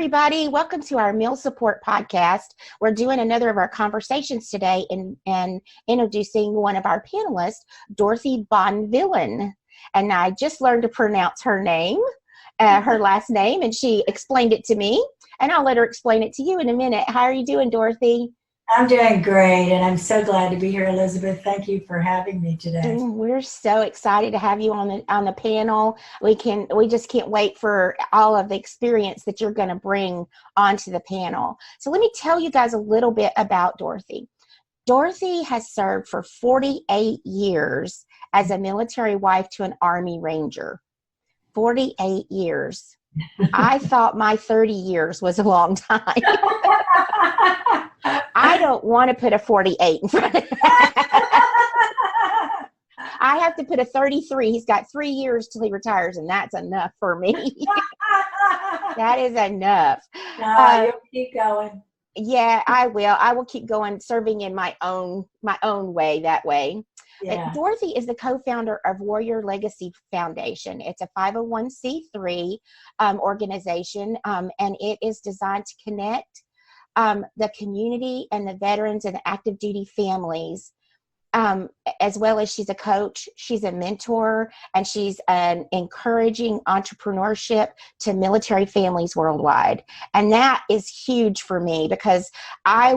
everybody. Welcome to our Meal Support Podcast. We're doing another of our conversations today and introducing one of our panelists, Dorothy Bonvillian. And I just learned to pronounce her name, her last name, and she explained it to me. And I'll let her explain it to you in a minute. How are you doing, Dorothy? I'm doing great, and I'm so glad to be here, Elizabeth. Thank you for having me today. We're so excited to have you on the panel. We just can't wait for all of the experience that you're going to bring onto the panel. So let me tell you guys a little bit about Dorothy. Dorothy has served for 48 years as a military wife to an Army Ranger. 48 years. I thought my 30 years was a long time. I don't want to put a 48 in front of that. I have to put a 33. He's got 3 years till he retires, and that's enough for me. That is enough. No, you'll keep going. Yeah, I will. I will keep going, serving in my own way that way. Yeah. Dorothy is the co-founder of Warrior Legacy Foundation. It's a 501c3 organization, and it is designed to connect the community and the veterans and the active duty families, as well as she's a coach, she's a mentor, and she's an encouraging entrepreneurship to military families worldwide. And that is huge for me because I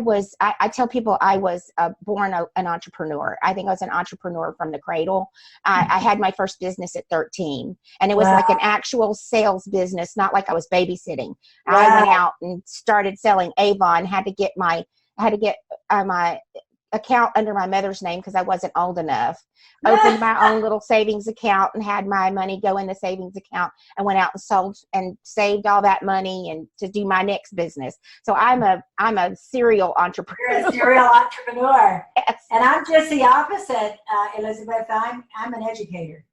tell people I was born an entrepreneur. I think I was an entrepreneur from the cradle. I had my first business at 13, and it was like an actual sales business, not like I was babysitting. Wow. I went out and started selling Avon, had to get my account under my mother's name because I wasn't old enough. Opened my own little savings account and had my money go in the savings account and went out and sold and saved all that money and to do my next business. So I'm a serial entrepreneur. You're a serial entrepreneur. Yes. And I'm just the opposite, Elizabeth. I'm an educator.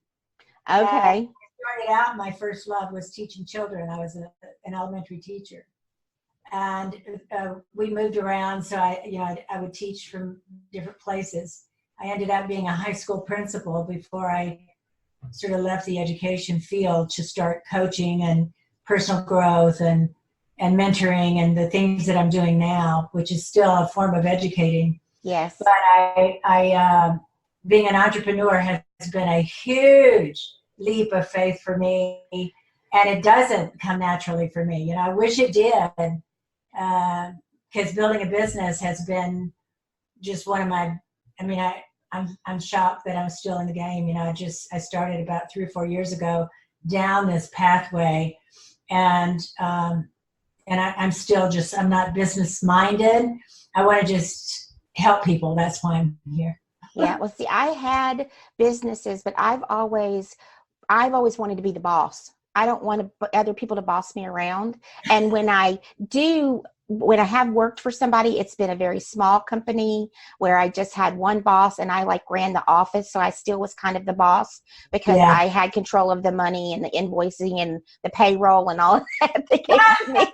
Okay. I started out, my first love was teaching children. I was an elementary teacher. And we moved around, so I would teach from different places. I ended up being a high school principal before I sort of left the education field to start coaching and personal growth and mentoring and the things that I'm doing now, which is still a form of educating. Yes. But I being an entrepreneur has been a huge leap of faith for me, and it doesn't come naturally for me. I wish it did. Because building a business has been just one of my, I'm shocked that I'm still in the game. I started about 3 or 4 years ago down this pathway, and I'm still I'm not business minded. I want to just help people. That's why I'm here. Yeah. Well, see, I had businesses, but I've always wanted to be the boss. I don't want other people to boss me around. And when I have worked for somebody, it's been a very small company where I just had one boss and I ran the office. So I still was kind of the boss because I had control of the money and the invoicing and the payroll and all of that that came to me.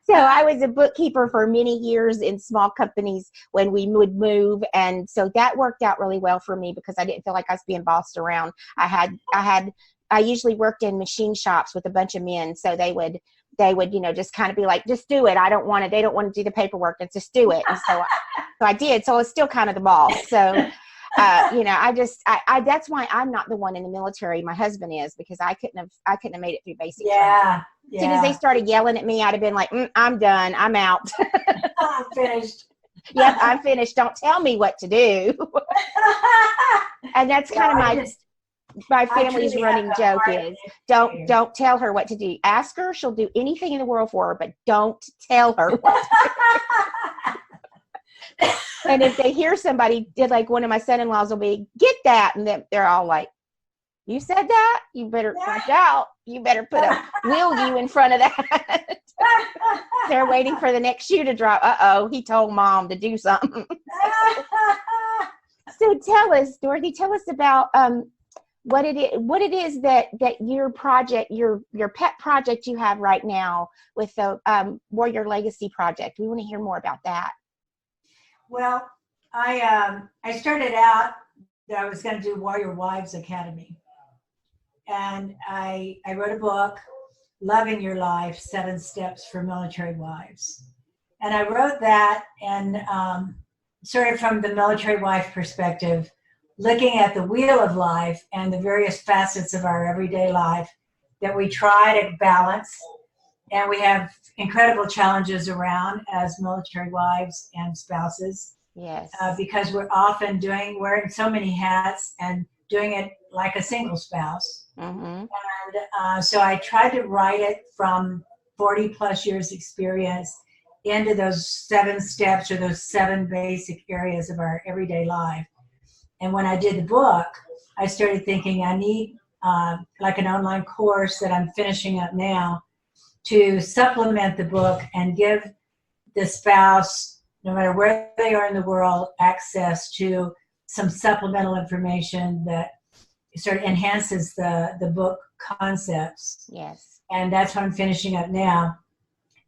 So I was a bookkeeper for many years in small companies when we would move. And so that worked out really well for me because I didn't feel like I was being bossed around. I usually worked in machine shops with a bunch of men. So they would, just kind of be like, just do it. They don't want to do the paperwork. It's just do it. And so I did. So I was still kind of the boss. So, that's why I'm not the one in the military. My husband is, because I couldn't have made it through basic training. As soon as they started yelling at me, I'd have been like, I'm done. I'm out. I'm finished. Yep, I'm finished. Don't tell me what to do. And that's kind of my family's running joke is don't tell her what to do. Ask her, she'll do anything in the world for her, but don't tell her what to do. And if they hear somebody did, like one of my son-in-laws will be, get that, and they're all like, you said that? You better watch out. You better put a will you in front of that. They're waiting for the next shoe to drop. Uh-oh, he told mom to do something. So tell us, Dorothy, about what it is that your project, your pet project you have right now with the Warrior Legacy Project. We want to hear more about that. Well, I started out that I was going to do Warrior Wives Academy, and I wrote a book Loving Your Life, 7 Steps for Military Wives. And I wrote that and sort of from the military wife perspective, looking at the wheel of life and the various facets of our everyday life that we try to balance. And we have incredible challenges around as military wives and spouses. Yes. Because we're often wearing so many hats and doing it like a single spouse. Mm-hmm. And so I tried to write it from 40 plus years experience into those 7 steps or those 7 basic areas of our everyday life. And when I did the book, I started thinking I need like an online course that I'm finishing up now to supplement the book and give the spouse, no matter where they are in the world, access to some supplemental information that sort of enhances the book concepts. Yes. And that's what I'm finishing up now.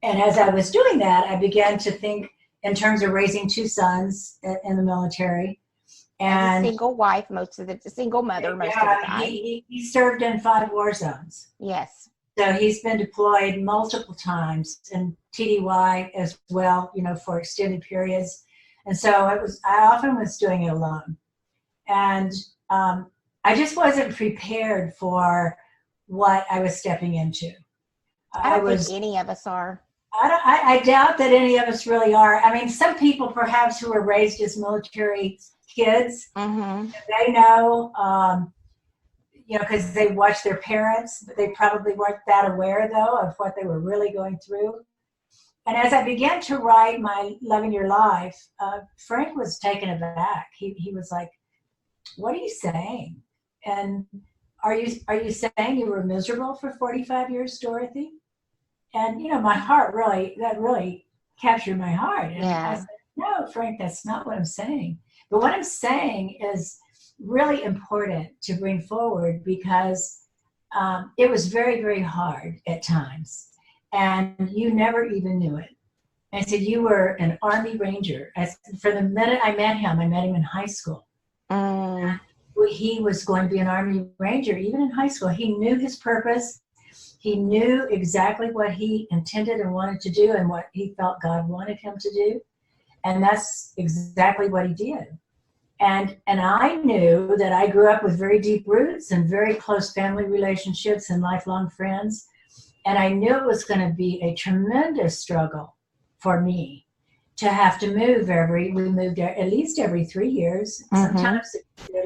And as I was doing that, I began to think in terms of raising 2 sons in the military. And as a single wife, single mother most of the time. He served in 5 war zones. Yes. So he's been deployed multiple times in TDY as well, for extended periods. And so I often was doing it alone. And I just wasn't prepared for what I was stepping into. I don't think any of us are. I doubt that any of us really are. I mean, some people perhaps who were raised as military kids, mm-hmm. they know, because they watched their parents, but they probably weren't that aware, though, of what they were really going through. And as I began to write my Loving Your Life, Frank was taken aback. He was like, "What are you saying? And are you saying you were miserable for 45 years, Dorothy?" And, my heart that really captured my heart. And yeah. I said, "No, Frank, that's not what I'm saying. But what I'm saying is really important to bring forward because it was very, very hard at times. And you never even knew it." And I said, "You were an Army Ranger." For the minute I met him in high school. He was going to be an Army Ranger, even in high school. He knew his purpose. He knew exactly what he intended and wanted to do and what he felt God wanted him to do. And that's exactly what he did. And I knew that I grew up with very deep roots and very close family relationships and lifelong friends. And I knew it was going to be a tremendous struggle for me to have to move we moved at least every 3 years. Mm-hmm. Sometimes,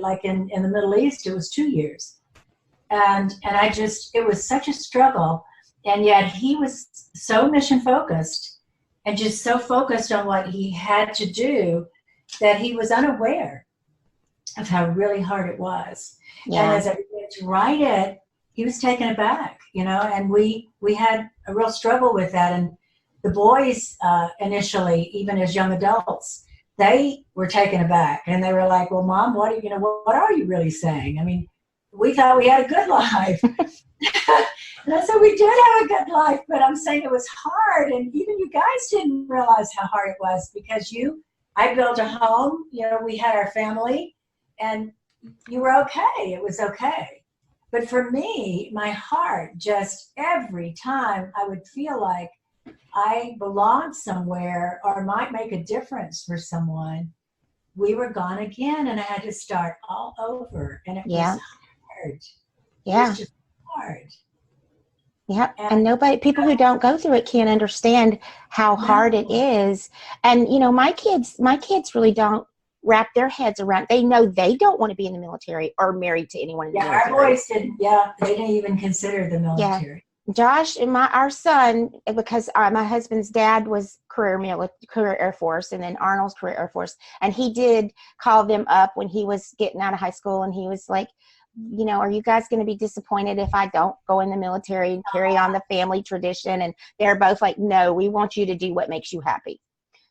like in the Middle East, it was 2 years. And it was such a struggle. And yet he was so mission focused and just so focused on what he had to do that he was unaware of how really hard it was. Yeah. And as I began to write it, he was taken aback, and we had a real struggle with that. And the boys initially, even as young adults, they were taken aback and they were like, "Well, Mom, what are you really saying? I mean, we thought we had a good life." And I said, "We did have a good life, but I'm saying it was hard. And even you guys didn't realize how hard it was because I built a home, we had our family and you were okay. It was okay. But for me, my heart just every time I would feel like I belonged somewhere or might make a difference for someone, we were gone again and I had to start all over. And it was hard. Yeah. It was just hard. Yeah. And people who don't go through it can't understand how hard it is. And, my kids really don't wrap their heads around. They know they don't want to be in the military or married to anyone in the military. Our boys didn't. Yeah. They didn't even consider the military. Yeah. Josh and our son, because my husband's dad was career Air Force, and then Arnold's career Air Force. And he did call them up when he was getting out of high school. And he was like, "Are you guys going to be disappointed if I don't go in the military and carry on the family tradition?" And they're both like, "No, we want you to do what makes you happy."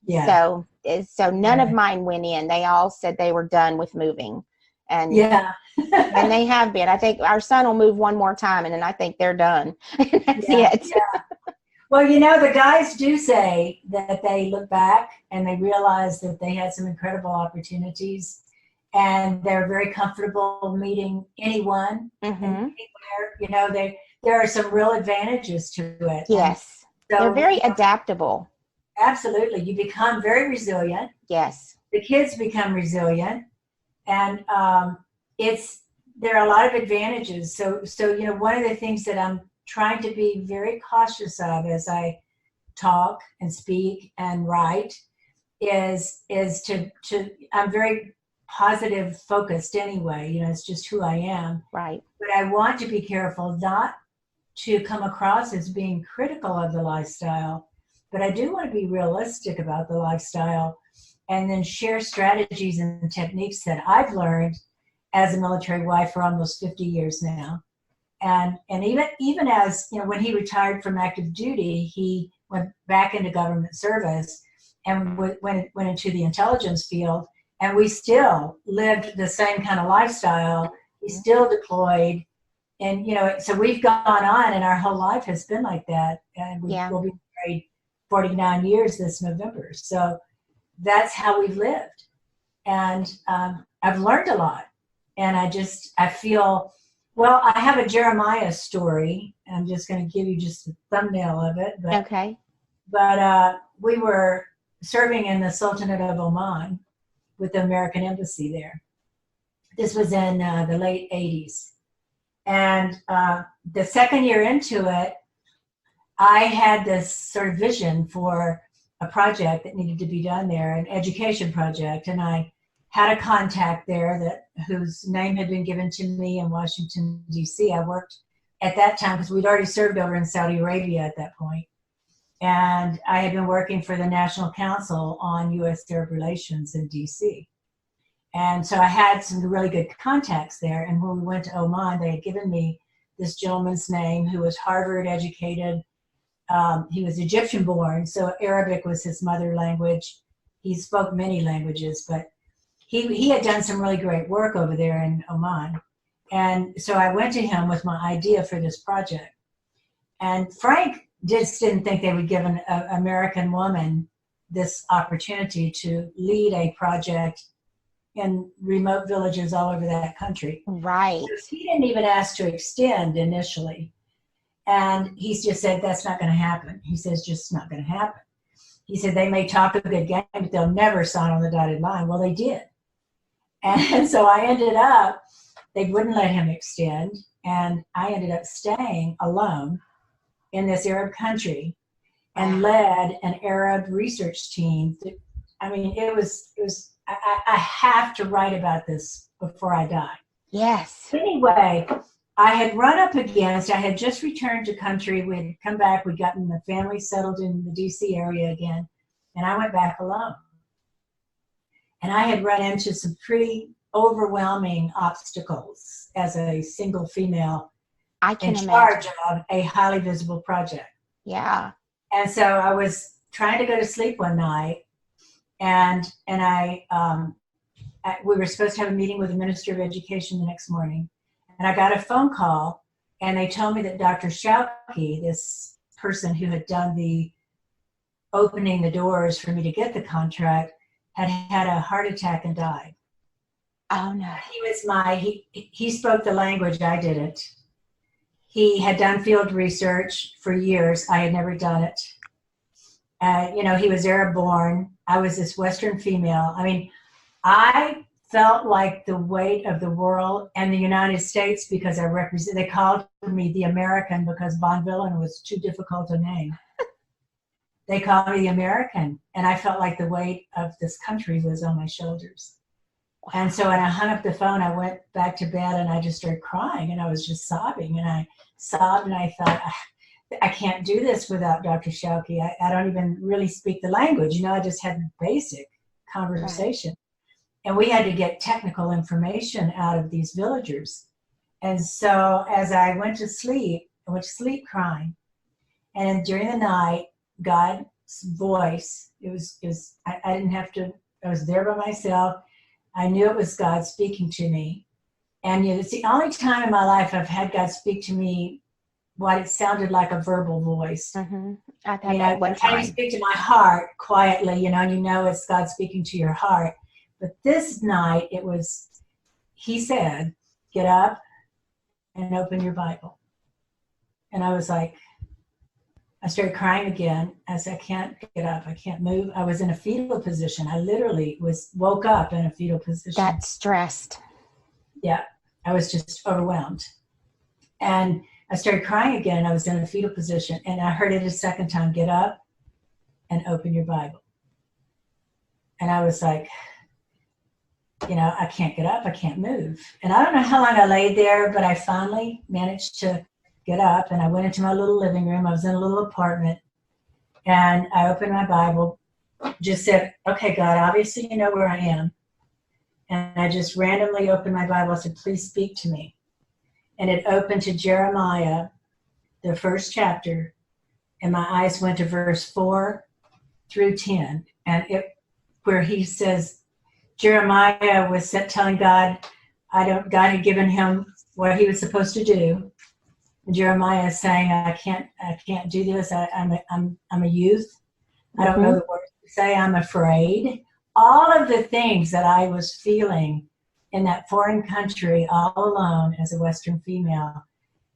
Yeah. So none of mine went in. They all said they were done with moving. And and they have been. I think our son will move one more time, and then I think they're done. That's it. Yeah. Well, the guys do say that they look back and they realize that they had some incredible opportunities and they're very comfortable meeting anyone and anywhere. You know, there are some real advantages to it. Yes. And so, They're very adaptable. Absolutely. You become very resilient. Yes. The kids become resilient, and there are a lot of advantages. So you know, one of the things that I'm trying to be very cautious of as I talk and speak and write is to I'm very positive focused anyway. You know, it's just who I am. Right. But I want to be careful not to come across as being critical of the lifestyle, but I do want to be realistic about the lifestyle and then share strategies and techniques that I've learned as a military wife for almost 50 years now. And even as, you know, when he retired from active duty, he went back into government service and went into the intelligence field, and we still lived the same kind of lifestyle. He still deployed. And, you know, so we've gone on, and our whole life has been like that. And we'll be married 49 years this November. So that's how we've lived. And I've learned a lot. And I feel, well, I have a Jeremiah story. I'm just going to give you just a thumbnail of it. But, okay. But we were serving in the Sultanate of Oman with the American Embassy there. This was in the late 80s. And the second year into it, I had this sort of vision for a project that needed to be done there, an education project. And I had a contact there whose name had been given to me in Washington, D.C. I worked at that time because we'd already served over in Saudi Arabia at that point. And I had been working for the National Council on U.S. Arab Relations in D.C. And so I had some really good contacts there. And when we went to Oman, they had given me this gentleman's name who was Harvard educated. He was Egyptian born, so Arabic was his mother language. He spoke many languages, but he had done some really great work over there in Oman. And so I went to him with my idea for this project. And Frank just didn't think they would give an American woman this opportunity to lead a project in remote villages all over that country. Right. So he didn't even ask to extend initially. And he just said, that's not going to happen. He says, just not going to happen. He said, they may talk a good game, but they'll never sign on the dotted line. Well, they did. And so I ended up, they wouldn't let him extend. And I ended up staying alone in this Arab country and led an Arab research team. I mean, it was I have to write about this before I die. Yes. Anyway, I had run up against, I had just returned to country. We had come back, we'd gotten the family settled in the DC area again, and I went back alone. And I had run into some pretty overwhelming obstacles as a single female in charge of a highly visible project. Yeah. And so I was trying to go to sleep one night, and we were supposed to have a meeting with the Minister of Education the next morning. And I got a phone call, and they told me that Dr. Shauki, this person who had done the opening the doors for me to get the contract, had had a heart attack and died. Oh no. He spoke the language, I didn't. He had done field research for years. I had never done it. You know, he was Arab born. I was this Western female. I mean, I felt like the weight of the world and the United States because they called me the American because Bonvillian was too difficult a name. They called me the American, and I felt like the weight of this country was on my shoulders. And so when I hung up the phone, I went back to bed and I just started crying, and I was just sobbing, and I sobbed, and I thought, I can't do this without Dr. Shauki. I don't even really speak the language. You know, I just had basic conversation. Right. And we had to get technical information out of these villagers. And so as I went to sleep crying. And during the night, God's voice, I didn't have to, I was there by myself. I knew it was God speaking to me. And it's the only time in my life I've had God speak to me what it sounded like a verbal voice. Mm-hmm. I've had that one time. He speak to my heart quietly, you know, and you know it's God speaking to your heart. But this night, he said, get up and open your Bible. And I was like, I started crying again. I said, I can't get up. I can't move. I was in a fetal position. I literally woke up in a fetal position. That's stressed. Yeah. I was just overwhelmed. And I started crying again. I was in a fetal position. And I heard it a second time, get up and open your Bible. And I was like, I can't get up. I can't move. And I don't know how long I laid there, but I finally managed to get up, and I went into my little living room. I was in a little apartment, and I opened my Bible, just said, okay, God, obviously you know where I am. And I just randomly opened my Bible. I said, please speak to me. And it opened to Jeremiah, the first chapter, and my eyes went to verse 4 through 10. And where he says, Jeremiah was telling God, God had given him what he was supposed to do. And Jeremiah is saying, I can't do this. I'm a youth. I don't know the words to say. I'm afraid. All of the things that I was feeling in that foreign country all alone as a Western female,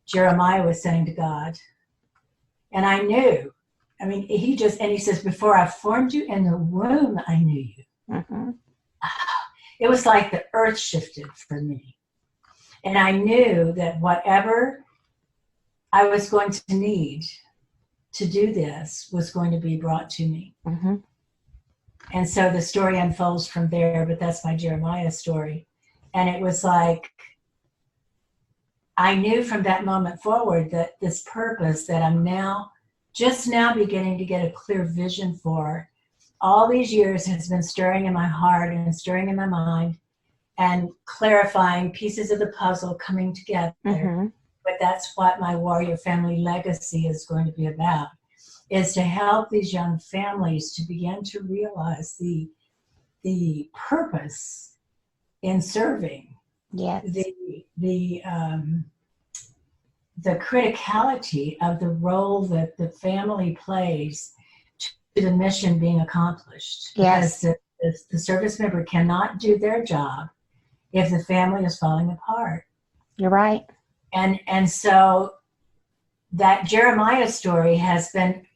Jeremiah was saying to God. And I knew. I mean, he says, before I formed you in the womb, I knew you. Mm-hmm. It was like the earth shifted for me. And I knew that whatever I was going to need to do this was going to be brought to me. Mm-hmm. And so the story unfolds from there, but that's my Jeremiah story. And it was like, I knew from that moment forward that this purpose that I'm just now beginning to get a clear vision for, all these years has been stirring in my heart and stirring in my mind and clarifying pieces of the puzzle coming together. Mm-hmm. But that's what my Warrior Family Legacy is going to be about, is to help these young families to begin to realize the purpose in serving. Yes. The criticality of the role that the family plays to the mission being accomplished. Yes. Because the service member cannot do their job if the family is falling apart. You're right. And so that Jeremiah story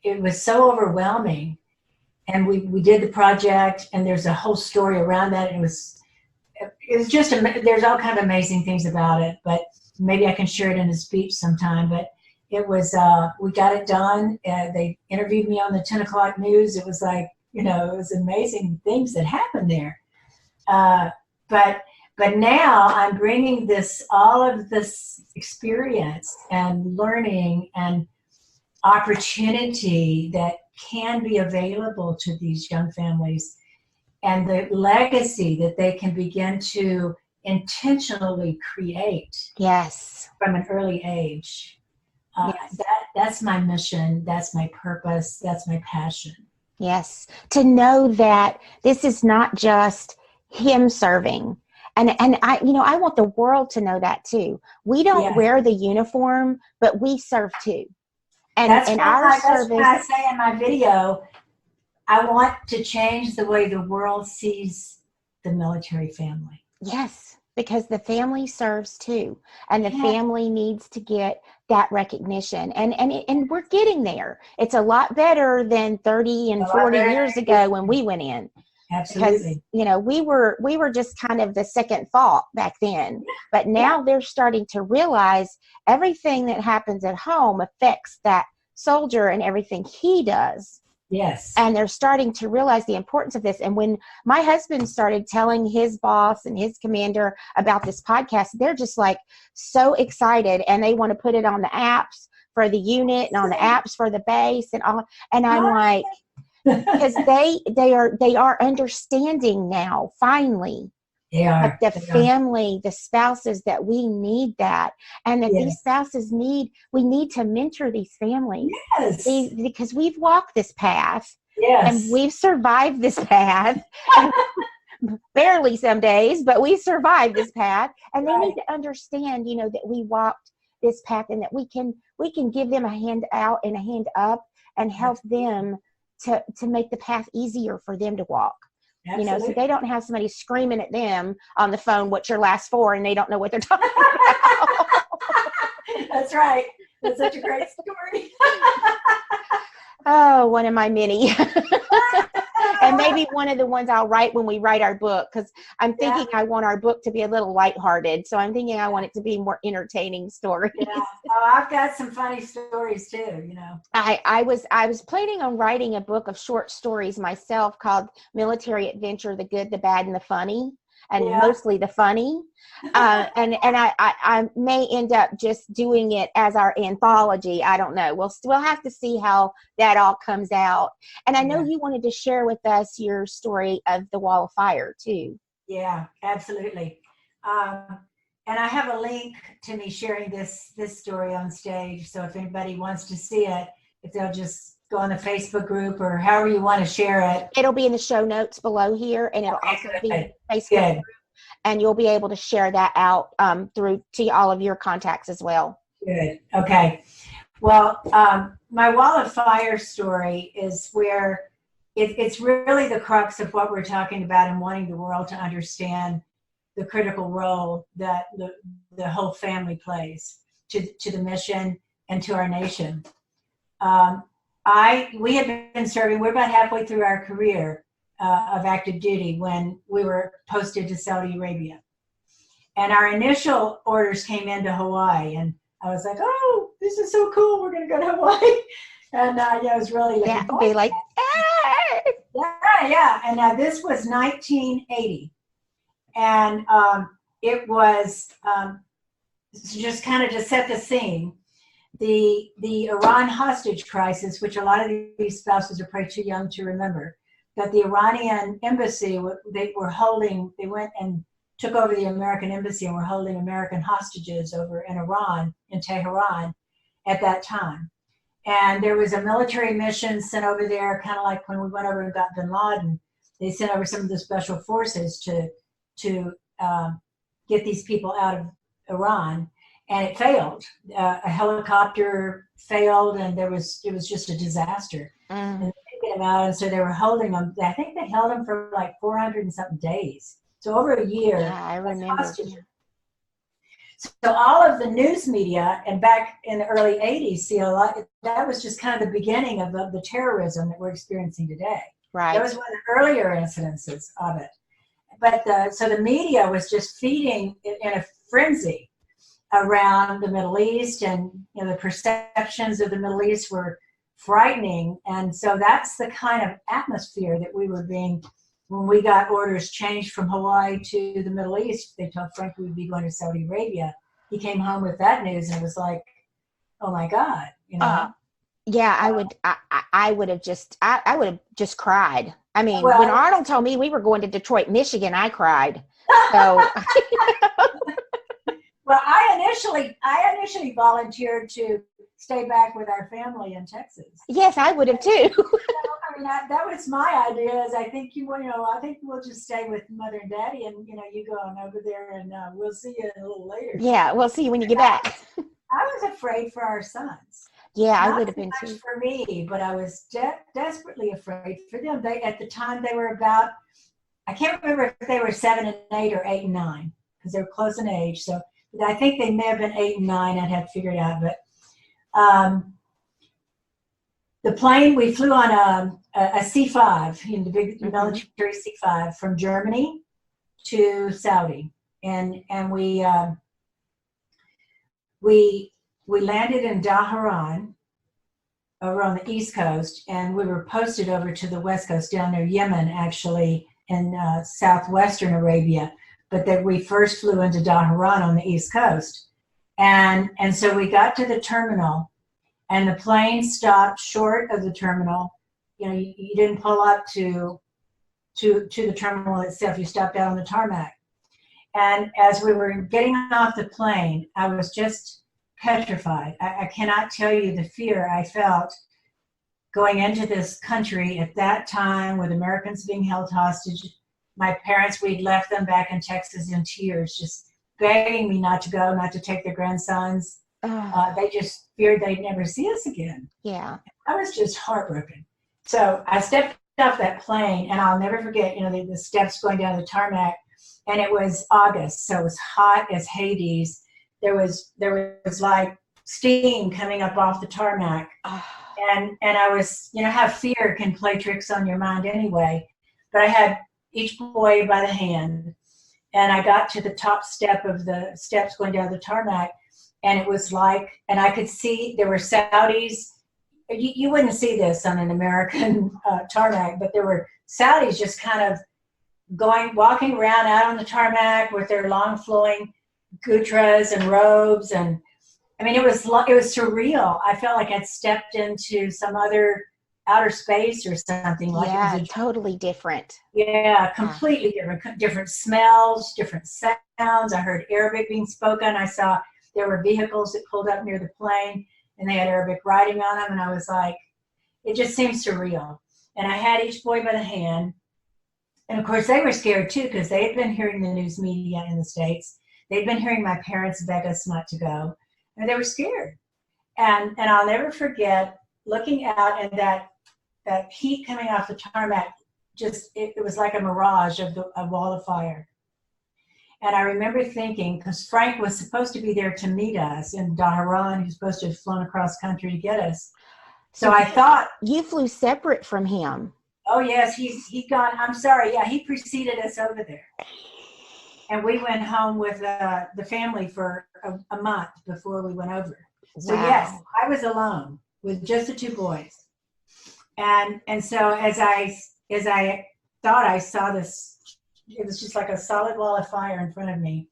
it was so overwhelming. And we did the project, and there's a whole story around that. And it was just, there's all kind of amazing things about it, but maybe I can share it in a speech sometime. But it was, we got it done. They interviewed me on the 10 o'clock news. It was like, it was amazing things that happened there. But now I'm bringing all of this experience and learning and opportunity that can be available to these young families, and the legacy that they can begin to intentionally create. Yes. From an early age. Yes. That's my mission. That's my purpose. That's my passion. Yes. To know that this is not just him serving. And I want the world to know that too. We don't wear the uniform, but we serve too. And that's in why our service, I say in my video, I want to change the way the world sees the military family. Yes, because the family serves too, and the family needs to get that recognition. And we're getting there. It's a lot better than 30 and 40 years ago when we went in. Absolutely. Because we were just kind of the second thought back then, but now they're starting to realize everything that happens at home affects that soldier and everything he does. Yes. And they're starting to realize the importance of this. And when my husband started telling his boss and his commander about this podcast, they're just like so excited, and they want to put it on the apps for the unit and on the apps for the base and all. And I'm like, because they are understanding now, finally. They are. The family, the spouses, that we need that. And that these spouses we need to mentor these families. Yes. Because we've walked this path. Yes. And we've survived this path. Barely some days, but we survived this path. And they need to understand, that we walked this path, and that we can give them a hand out and a hand up and help them to make the path easier for them to walk. You know, so Absolutely. they don't have somebody screaming at them on the phone, what's your last four, and they don't know what they're talking about. That's right. That's such a great story. Oh, one of my many. And maybe one of the ones I'll write when we write our book, because I'm thinking I want our book to be a little lighthearted. So I'm thinking I want it to be more entertaining stories. Yeah. Oh, I've got some funny stories too, you know. I was planning on writing a book of short stories myself called Military Adventure: The Good, the Bad, and the Funny, and Yeah. mostly the funny. And I may end up just doing it as our anthology. I don't know. We'll have to see how that all comes out. And I know Yeah. you wanted to share with us your story of the Wall of Fire too. Yeah, absolutely. Um, and I have a link to me sharing this story on stage. So if anybody wants to see it, if they'll just go on the Facebook group or however you want to share it. It'll be in the show notes below here, and it'll also be in the Facebook group, and you'll be able to share that out through to all of your contacts as well. Good. Okay. Well, my Wall of Fire story is where it's really the crux of what we're talking about and wanting the world to understand the critical role that the whole family plays to the mission and to our nation. We had been serving, we're about halfway through our career of active duty when we were posted to Saudi Arabia. And our initial orders came into Hawaii, and I was like, oh, this is so cool. We're going to go to Hawaii. And I was really looking forward be like, hey! Yeah. And this was 1980. And it was just kind of to set the scene. The Iran hostage crisis, which a lot of these spouses are probably too young to remember, that the Iranian embassy, they went and took over the American embassy and were holding American hostages over in Iran, in Tehran, at that time. And there was a military mission sent over there, kind of like when we went over and got bin Laden. They sent over some of the special forces to get these people out of Iran, and it failed. A helicopter failed, and it was just a disaster. And they get them out, and so they were holding them. I think they held them for like 400 and something days. So over a year. Yeah, I remember. So all of the news media, and back in the early 80s, that was just kind of the beginning of the terrorism that we're experiencing today. Right. That was one of the earlier incidences of it. But so the media was just feeding in a frenzy around the Middle East, and the perceptions of the Middle East were frightening. And so that's the kind of atmosphere that we were being. When we got orders changed from Hawaii to the Middle East, they told Frank we would be going to Saudi Arabia. He came home with that news and was like, "Oh my God!" Yeah, I would have just cried. I mean, when Arnold told me we were going to Detroit, Michigan, I cried. So, well, I initially volunteered to stay back with our family in Texas. Yes, I would have too. I mean, that was my idea. Is I think I think we'll just stay with Mother and Daddy, and you go on over there, and we'll see you a little later. Yeah, we'll see you when you get back. I was afraid for our sons. Yeah, Not I would have been much too. for me, but I was desperately afraid for them. At the time they were about, I can't remember if they were 7 and 8 or 8 and 9, because they were close in age. So I think they may have been 8 and 9. I'd have to figure it out, but. The plane, we flew on a C-5, the big military C-5 from Germany to Saudi, and we landed in Dhahran over on the East Coast, and we were posted over to the West Coast down near Yemen, actually, in southwestern Arabia, but that we first flew into Dhahran on the East Coast, and so we got to the terminal. And the plane stopped short of the terminal. You didn't pull up to the terminal itself. You stopped out on the tarmac. And as we were getting off the plane, I was just petrified. I cannot tell you the fear I felt going into this country at that time with Americans being held hostage. My parents, we'd left them back in Texas in tears, just begging me not to go, not to take their grandsons. They just feared they'd never see us again. Yeah. I was just heartbroken. So I stepped off that plane, and I'll never forget, the steps going down the tarmac, and it was August, so it was hot as Hades. There was like steam coming up off the tarmac. And I was, how fear can play tricks on your mind anyway. But I had each boy by the hand, and I got to the top step of the steps going down the tarmac, and it was like, and I could see there were Saudis. You wouldn't see this on an American tarmac, but there were Saudis just kind of walking around out on the tarmac with their long flowing gutras and robes, and I mean, it was surreal. I felt like I'd stepped into some other outer space or something. Like yeah, it was totally different. Yeah, completely different. Different smells, different sounds. I heard Arabic being spoken. I saw there were vehicles that pulled up near the plane, and they had Arabic writing on them. And I was like, it just seemed surreal. And I had each boy by the hand. And of course, they were scared too, because they had been hearing the news media in the States. They'd been hearing my parents beg us not to go. And they were scared. And I'll never forget looking out, and that heat coming off the tarmac, just, it was like a mirage of a wall of fire. And I remember thinking, because Frank was supposed to be there to meet us, and Daharan, who's supposed to have flown across country to get us. So I thought. You flew separate from him. Oh, yes, he'd gone. I'm sorry. Yeah, he preceded us over there. And we went home with the family for a month before we went over. So yes, I was alone with just the two boys. And so as I thought I saw this, it was just like a solid wall of fire in front of me.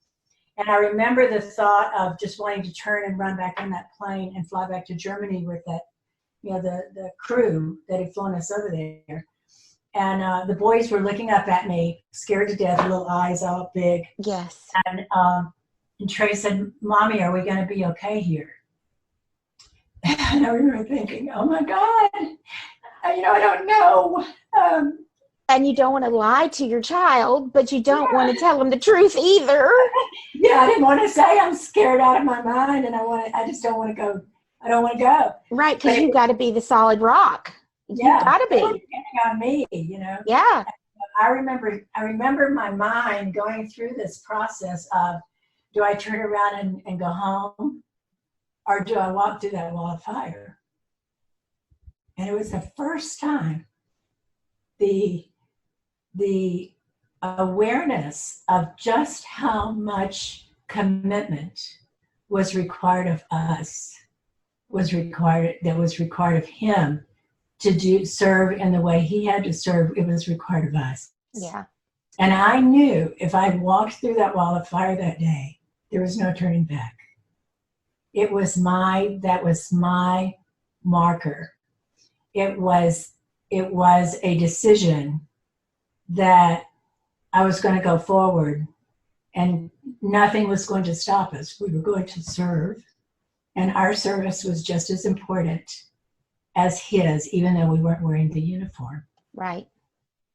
And I remember the thought of just wanting to turn and run back on that plane and fly back to Germany with that, the crew that had flown us over there. And the boys were looking up at me, scared to death, little eyes all big. Yes. And Trey said, "Mommy, are we going to be okay here?" And I remember thinking, "Oh my God, I don't know." And you don't want to lie to your child, but you don't want to tell them the truth either. Yeah, I didn't want to say I'm scared out of my mind, and I just don't want to go. I don't want to go. Right, because you got to be the solid rock. Yeah, you got to be. Depending on me, Yeah. I remember my mind going through this process of, do I turn around and go home, or do I walk through that wall of fire? And it was the first time the awareness of just how much commitment was required of us, was required of him to serve in the way he had to serve. It was required of us. Yeah. And I knew if I walked through that wall of fire that day, there was no turning back. That was my marker. It was a decision that I was going to go forward, and nothing was going to stop us. We were going to serve, and our service was just as important as his, even though we weren't wearing the uniform. Right.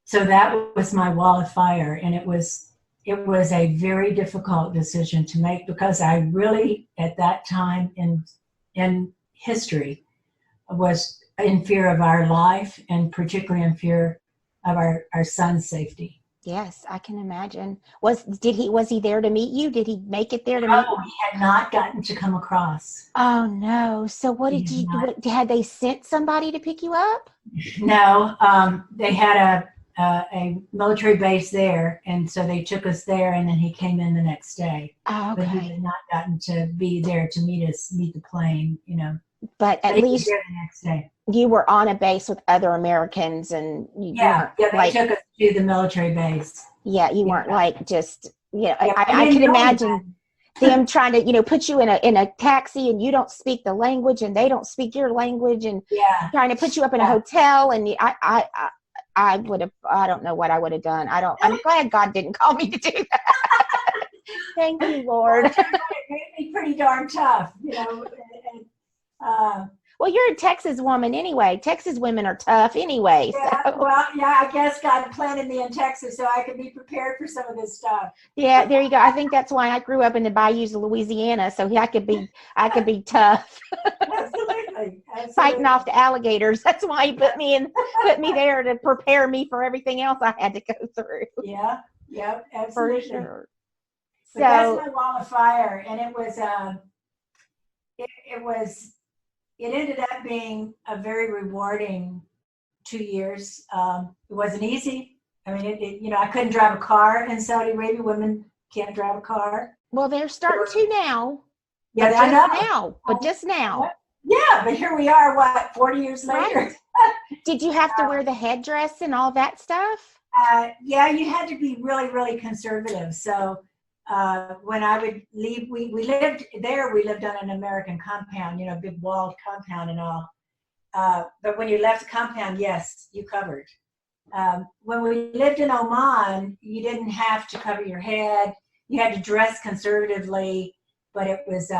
So that was my wall of fire, and it was a very difficult decision to make, because I really, at that time in history, was in fear of our life, and particularly in fear of our son's safety. Yes, I can imagine. Was he there to meet you? Did he make it there to meet you? No, he had not gotten to come across. Oh no. So what did you do? Had they sent somebody to pick you up? No, they had a military base there, and so they took us there, and then he came in the next day. Oh, okay. But he had not gotten to be there to meet the plane, But at he least was there the next day. You were on a base with other Americans, and they took us to the military base. Yeah, you weren't like just, I can imagine them trying to, put you in a taxi, and you don't speak the language, and they don't speak your language, and trying to put you up in a hotel, and I would have, I don't know what I would have done. I'm glad God didn't call me to do that. Thank you, Lord. It made me pretty darn tough, Well, you're a Texas woman anyway. Texas women are tough anyway. Yeah, so. Well, yeah, I guess God planted me in Texas so I could be prepared for some of this stuff. Yeah, there you go. I think that's why I grew up in the bayous of Louisiana, so I could be tough. Absolutely. Absolutely. Fighting Absolutely. off the alligators. That's why he put me there to prepare me for everything else I had to go through. Yeah. Yep. For Absolutely. sure. But that's So my wall of fire, and it was it ended up being a very rewarding 2 years. It wasn't easy. I mean, I couldn't drive a car in Saudi Arabia. Women can't drive a car. well, they're starting to now. Yeah, But I know. just now. Yeah, but here we are, what, 40 years later? Right. Did you have to wear the headdress and all that stuff? Yeah, you had to be really, really conservative. So when I would leave, we lived there. We lived on an American compound, big walled compound and all. But when you left the compound, yes, you covered. When we lived in Oman, you didn't have to cover your head. You had to dress conservatively, but it was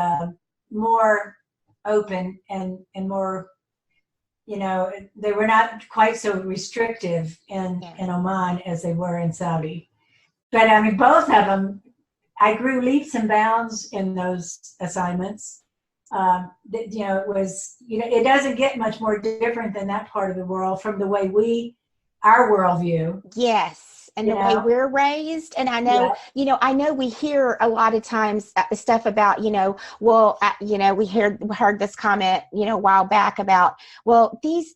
more open and more, they were not quite so restrictive in Oman as they were in Saudi. But I mean, both of them, I grew leaps and bounds in those assignments. It was, it doesn't get much more different than that part of the world from the way our worldview. Yes. And the way we're raised. And I know, I know we hear a lot of times stuff about, we heard this comment, a while back about, well, these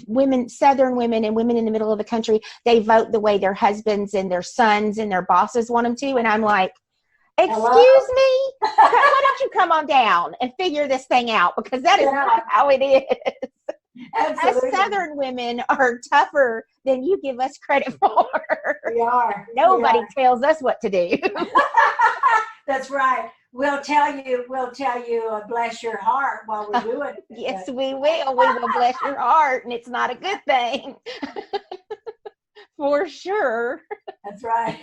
women, Southern women and women in the middle of the country, they vote the way their husbands and their sons and their bosses want them to. And I'm like, excuse me? Why don't you come on down and figure this thing out? Because that is not how it is. Absolutely. Us Southern women are tougher than you give us credit for. We are. Nobody tells us what to do. That's right. We'll tell you, bless your heart while we do it. Yes, we will. We will bless your heart, and it's not a good thing. For sure. That's right.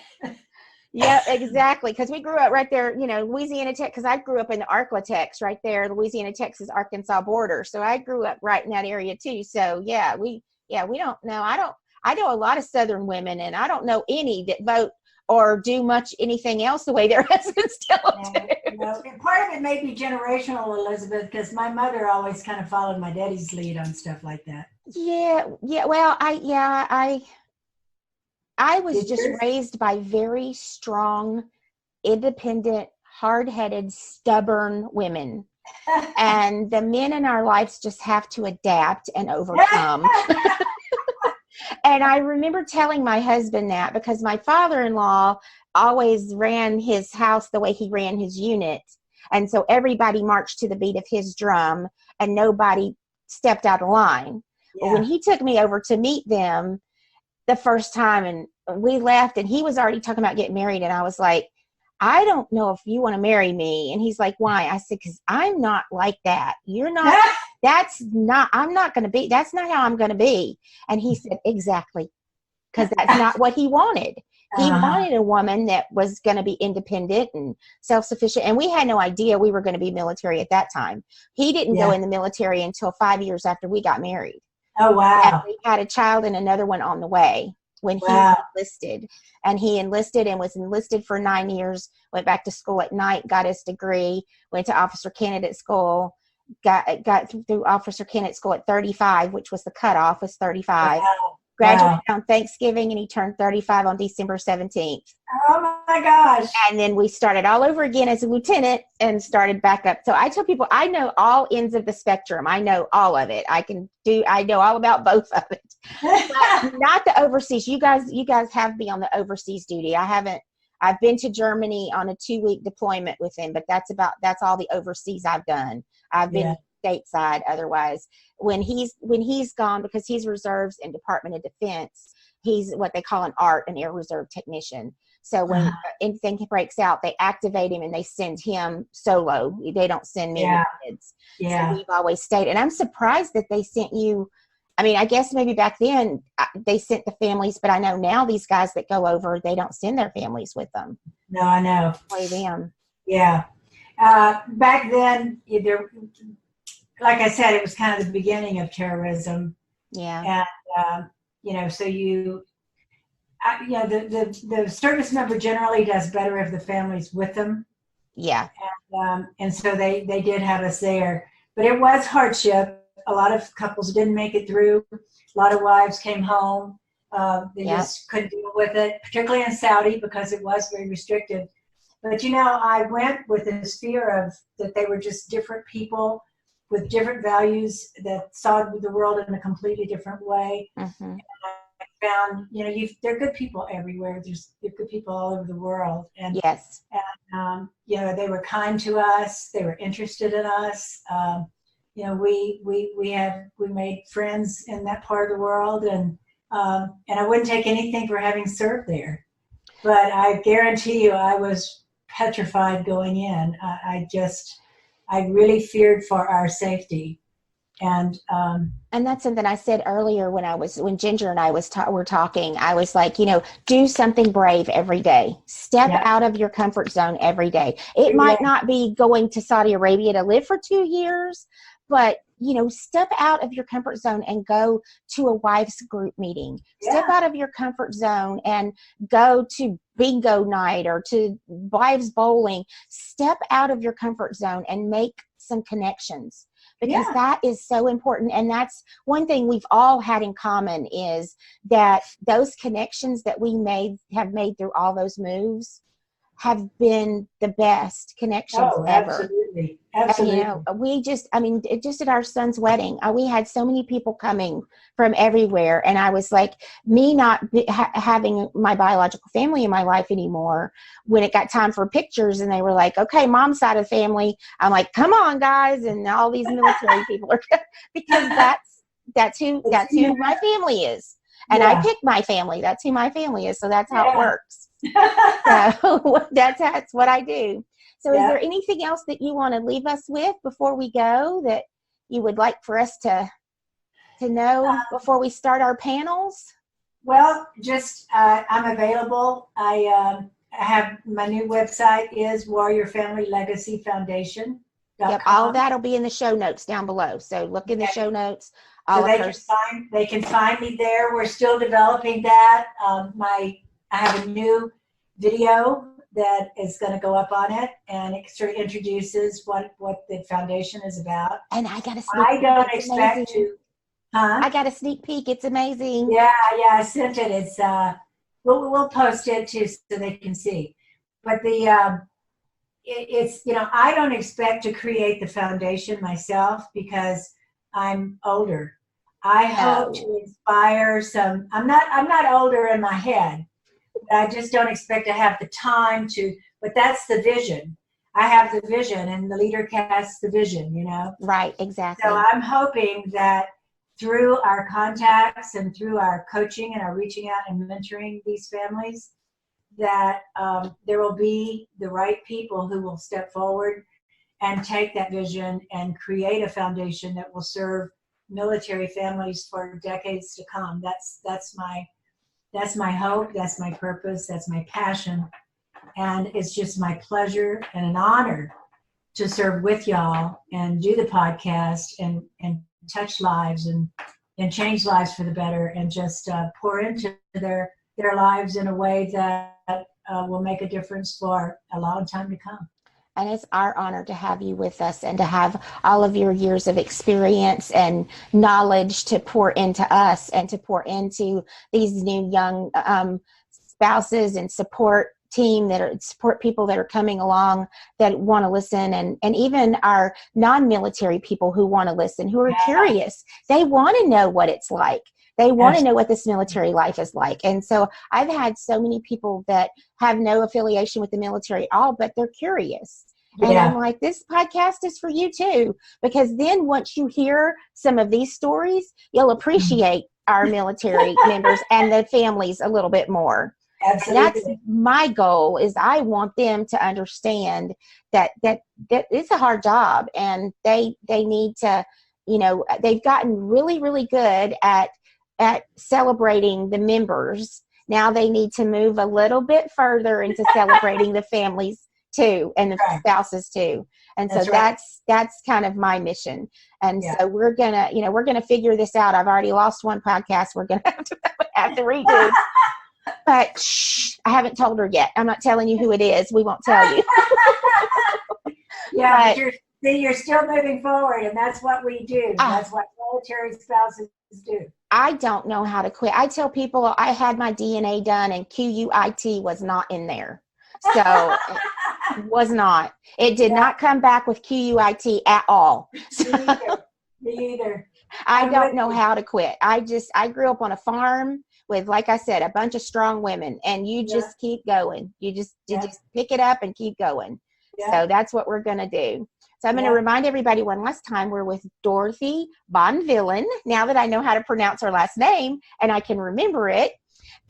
Yeah, exactly. Because we grew up right there, Louisiana Tech, because I grew up in the Arklatex right there, Louisiana, Texas, Arkansas border. So I grew up right in that area too. So we don't know. I know a lot of Southern women, and I don't know any that vote or do much anything else the way their husbands tell them to. And part of it may be generational, Elizabeth, because my mother always kind of followed my daddy's lead on stuff like that. Yeah. Well, I was just raised by very strong, independent, hard-headed, stubborn women. And the men in our lives just have to adapt and overcome. And I remember telling my husband that because my father-in-law always ran his house the way he ran his unit. And so everybody marched to the beat of his drum and nobody stepped out of line. Yeah. Well, when he took me over to meet them the first time and we left and he was already talking about getting married and I was like, I don't know if you want to marry me. And he's like, why? I said, because I'm not like that. You're not, that's not how I'm going to be. And he said, exactly. Because that's not what he wanted. He wanted a woman that was going to be independent and self-sufficient. And we had no idea we were going to be military at that time. He didn't go in the military until 5 years after we got married. Oh, wow. And we had a child and another one on the way when he enlisted. And he enlisted and was enlisted for 9 years, went back to school at night, got his degree, went to officer candidate school, got through officer candidate school at 35, which was the cutoff, was 35. Wow. Graduated on Thanksgiving and he turned 35 on December 17th. Oh my gosh. And then we started all over again as a lieutenant and started back up. So I tell people, I know all ends of the spectrum. I know all of it. I know all about both of it. But not the overseas. You guys have me on the overseas duty. I've been to Germany on a 2-week deployment with him, but that's all the overseas I've done. I've been stateside otherwise. When he's gone, because he's reserves and Department of Defense, he's what they call an ART, an Air Reserve Technician. So when anything breaks out, they activate him and they send him solo. They don't send me with kids. Yeah. So we've always stayed. And I'm surprised that they sent you. I mean, I guess maybe back then they sent the families, but I know now these guys that go over, they don't send their families with them. No, I know. Play them. Yeah. Back then, like I said, it was kind of the beginning of terrorism. Yeah. And, so the service member generally does better if the family's with them. Yeah. And so they did have us there. but it was hardship. A lot of couples didn't make it through. A lot of wives came home. They just couldn't deal with it, particularly in Saudi, because it was very restrictive. But, I went with this fear of that they were just different people with different values that saw the world in a completely different way. Mm-hmm. And I found, there are good people everywhere. There are good people all over the world. And, yes. and they were kind to us. They were interested in us. We made friends in that part of the world, and I wouldn't take anything for having served there. But I guarantee you, I was petrified going in. I really feared for our safety, and that's something I said earlier when Ginger and I were talking. I was like, do something brave every day. Step out of your comfort zone every day. It might not be going to Saudi Arabia to live for 2 years, but step out of your comfort zone and go to a wives group meeting. Step out of your comfort zone and go to bingo night or to wives bowling. Step out of your comfort zone and make some connections, because that is so important. And that's one thing we've all had in common, is that those connections that we have made through all those moves have been the best connections ever. Absolutely. And, we just at our son's wedding, we had so many people coming from everywhere. And I was like, me not having my biological family in my life anymore, when it got time for pictures and they were like, okay, mom's side of the family, I'm like, come on guys. And all these military people are, because that's who my family is. And I picked my family. That's who my family is. So that's how it works. So that's what I do. So is there anything else that you want to leave us with before we go, that you would like for us to know before we start our panels? Well, just I'm available. I have my new website is Warrior Family Legacy Foundation. Yep, all of that will be in the show notes down below. So look in the show notes. So they can find me there. We're still developing that. I have a new video that is going to go up on it, and it sort of introduces what the foundation is about. And I got a sneak peek. I don't expect to. I got a sneak peek. It's amazing. Yeah, I sent it. It's we'll post it too so they can see. But it's I don't expect to create the foundation myself because I'm older. I hope to inspire some. I'm not older in my head. I just don't expect to have the time to, but that's the vision. I have the vision, and the leader casts the vision, Right, exactly. So I'm hoping that through our contacts and through our coaching and our reaching out and mentoring these families, that there will be the right people who will step forward and take that vision and create a foundation that will serve military families for decades to come. That's my hope, that's my purpose, that's my passion. And it's just my pleasure and an honor to serve with y'all and do the podcast and touch lives and change lives for the better, and just pour into their lives in a way that will make a difference for a long time to come. And it's our honor to have you with us and to have all of your years of experience and knowledge to pour into us and to pour into these new young spouses and support people that are coming along that want to listen, and even our non-military people who want to listen, who are curious. They want to know what it's like. They want to know what this military life is like. And so I've had so many people that have no affiliation with the military at all, but they're curious. And I'm like, this podcast is for you too, because then once you hear some of these stories, you'll appreciate our military members and the families a little bit more. Absolutely. And that's my goal, is I want them to understand that it's a hard job, and they need to, they've gotten really, really good at celebrating the members. Now they need to move a little bit further into celebrating the families too, and the spouses too. And so that's kind of my mission. And so we're gonna figure this out. I've already lost one podcast. We're gonna have to redo. But I haven't told her yet. I'm not telling you who it is. We won't tell you. But See, you're still moving forward, and that's what we do. That's what military spouses do. I don't know how to quit. I tell people I had my DNA done and QUIT was not in there. So it was not. It did not come back with QUIT at all. So, Me either. Me either. I don't know how to quit. I grew up on a farm with, like I said, a bunch of strong women, and you just keep going. You just pick it up and keep going. So that's what we're going to do. So I'm going to remind everybody one last time, we're with Dorothy Bonvillian, now that I know how to pronounce her last name and I can remember it.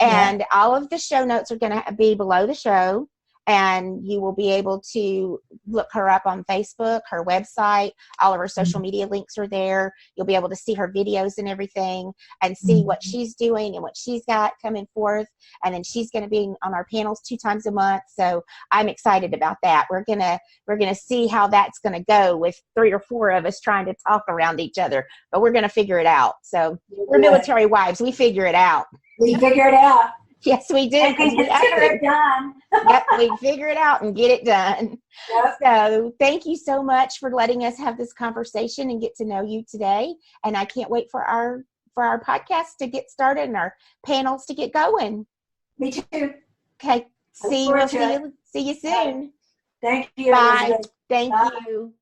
And all of the show notes are going to be below the show. And you will be able to look her up on Facebook, her website, all of her social media links are there. You'll be able to see her videos and everything and see what she's doing and what she's got coming forth. And then she's going to be on our panels 2 times a month. So I'm excited about that. We're going to see how that's going to go with 3 or 4 of us trying to talk around each other, but we're going to figure it out. So we're military wives. We figure it out. We figure it out. Yes, we do. And we figure it done. Yep, we figure it out and get it done. Yep. So thank you so much for letting us have this conversation and get to know you today. And I can't wait for our podcast to get started and our panels to get going. Me too. Okay. See you soon. Thank you. Bye. Thank Bye. you.